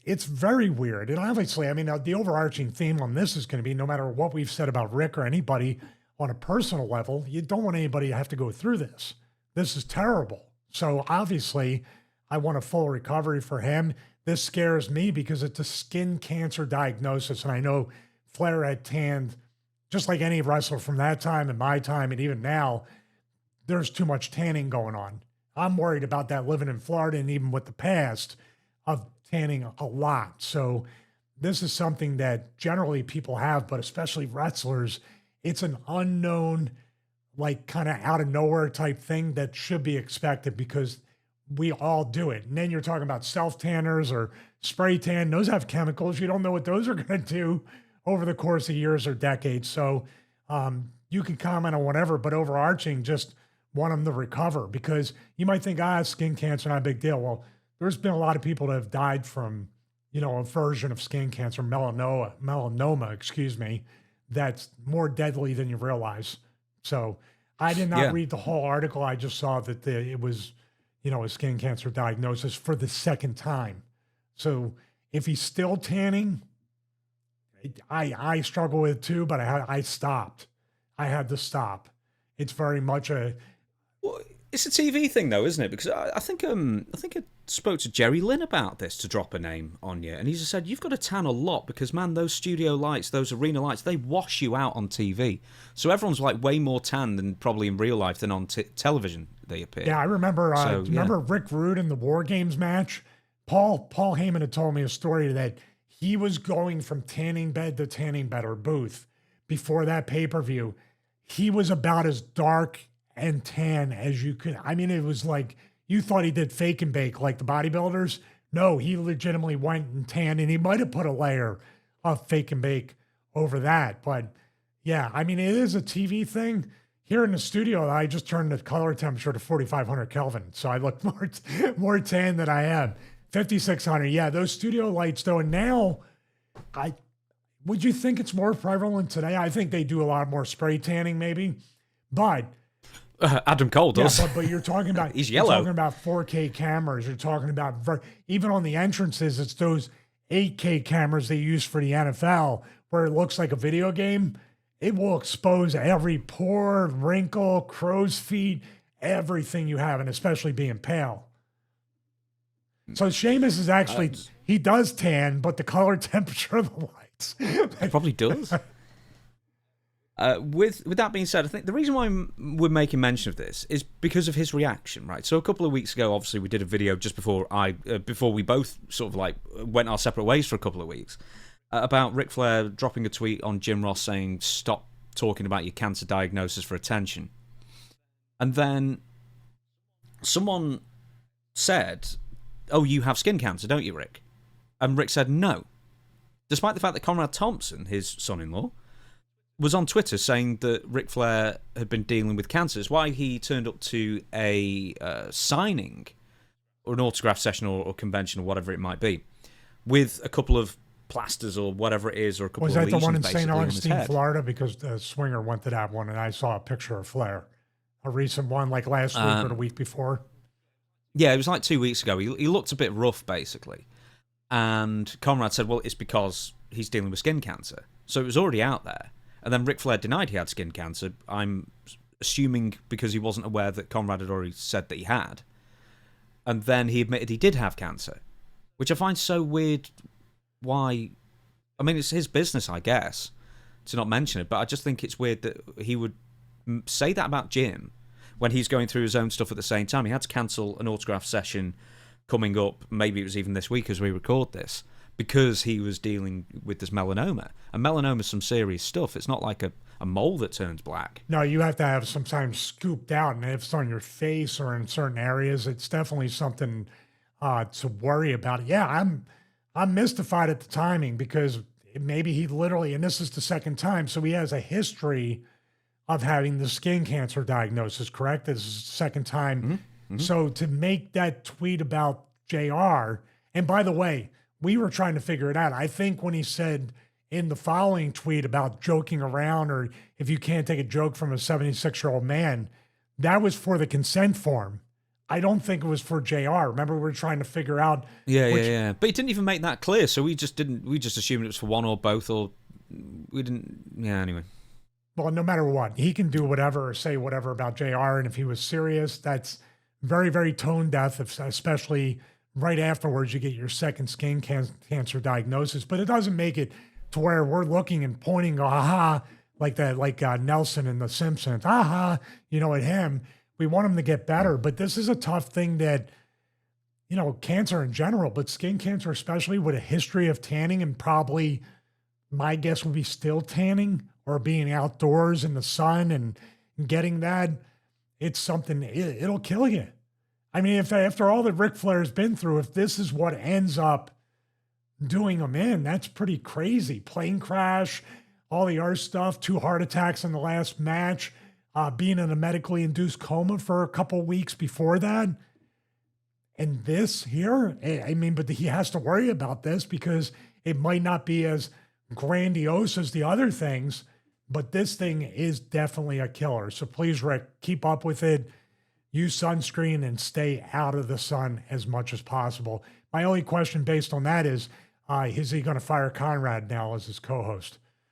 it's very weird. And obviously, I mean, the overarching theme on this is going to be no matter what we've said about Rick or anybody on a personal level, you don't want anybody to have to go through this. This is terrible. So obviously, I want a full recovery for him. This scares me because it's a skin cancer diagnosis. And I know Flair had tanned just like any wrestler from that time and my time, and even now, there's too much tanning going on. I'm worried about that living in Florida and even with the past of tanning a lot. So this is something that generally people have, but especially wrestlers, it's an unknown, like kind of out of nowhere type thing that should be expected because we all do it. And then you're talking about self tanners or spray tan. Those have chemicals. You don't know what those are going to do over the course of years or decades. So you can comment on whatever, but overarching, just want them to recover because you might think, skin cancer, not a big deal. Well, there's been a lot of people that have died from, a version of skin cancer, melanoma, excuse me, that's more deadly than you realize. So I did not read the whole article. I just saw that it was, a skin cancer diagnosis for the second time. So if he's still tanning, I struggle with it too, but I stopped. I had to stop. It's very much Well, it's a TV thing, though, isn't it? Because I think I spoke to Jerry Lynn about this, to drop a name on you, and he just said you've got to tan a lot because, man, those studio lights, those arena lights, they wash you out on TV. So everyone's like way more tan than probably in real life than on television they appear. Yeah, I remember. Remember Rick Rude in the War Games match? Paul Heyman had told me a story that he was going from tanning bed to tanning bed or booth before that pay-per-view. He was about as dark and tan as you could. I mean, it was like you thought he did fake and bake like the bodybuilders. No, he legitimately went and tanned, and he might have put a layer of fake and bake over that. But yeah, I mean, it is a TV thing. Here in the studio, I just turned the color temperature to 4,500 Kelvin. So I look more tan than I am. 5,600. Yeah, those studio lights though. And now would you think it's more prevalent today? I think they do a lot more spray tanning maybe, but Adam Cole does. Yeah, but you're talking about he's yellow. You're talking about 4K cameras. You're talking about even on the entrances, it's those 8K cameras they use for the NFL where it looks like a video game. It will expose every pore, wrinkle, crow's feet, everything you have, and especially being pale. So Sheamus is actually, he does tan, but the color temperature of the lights. He probably does. With that being said, I think the reason why we're making mention of this is because of his reaction, right? So a couple of weeks ago, obviously, we did a video just before we both sort of like went our separate ways for a couple of weeks about Ric Flair dropping a tweet on Jim Ross saying, "Stop talking about your cancer diagnosis for attention." And then someone said, "Oh, you have skin cancer, don't you, Rick?" And Rick said no, despite the fact that Conrad Thompson, his son-in-law, was on Twitter saying that Ric Flair had been dealing with cancer. It's why he turned up to a signing or an autograph session or convention or whatever it might be with a couple of plasters or whatever it is, or a couple of lesions. Was that the one in St. Augustine, Florida? Because the Swinger went to that one, and I saw a picture of Flair, a recent one, like last week or the week before. Yeah, it was like 2 weeks ago. He looked a bit rough, basically. And Conrad said, well, it's because he's dealing with skin cancer. So it was already out there. And then Ric Flair denied he had skin cancer. I'm assuming because he wasn't aware that Conrad had already said that he had. And then he admitted he did have cancer, which I find so weird. Why? I mean, it's his business, I guess, to not mention it. But I just think it's weird that he would say that about Jim when he's going through his own stuff at the same time. He had to cancel an autograph session coming up. Maybe it was even this week as we record this, because he was dealing with this melanoma. And melanoma is some serious stuff. It's not like a mole that turns black. No, you have to have sometimes scooped out, and if it's on your face or in certain areas, it's definitely something to worry about. Yeah, I'm mystified at the timing because maybe he literally, and this is the second time, so he has a history of having the skin cancer diagnosis, correct? This is the second time. Mm-hmm. Mm-hmm. So to make that tweet about JR, and by the way, we were trying to figure it out. I think when he said in the following tweet about joking around, or if you can't take a joke from a 76-year-old man, that was for the consent form. I don't think it was for JR. Remember, we were trying to figure out. Yeah. But he didn't even make that clear, so we just assumed it was for one or both, or we didn't. Yeah, anyway. Well, no matter what, he can do whatever or say whatever about JR. And if he was serious, that's very, very tone deaf, especially right afterwards you get your second skin cancer diagnosis. But it doesn't make it to where we're looking and pointing, aha, like that, like Nelson in The Simpsons, aha, at him. We want him to get better. But this is a tough thing that, cancer in general, but skin cancer, especially with a history of tanning, and probably my guess would be still tanning or being outdoors in the sun and getting that, it's something, it'll kill you. I mean, if after all that Ric Flair's been through, if this is what ends up doing him in, that's pretty crazy. Plane crash, all the other stuff, 2 heart attacks in the last match, being in a medically induced coma for a couple weeks before that. And this here, I mean, but he has to worry about this because it might not be as grandiose as the other things, but this thing is definitely a killer. So please, Rick, keep up with it. Use sunscreen and stay out of the sun as much as possible. My only question based on that is he going to fire Conrad now as his co-host?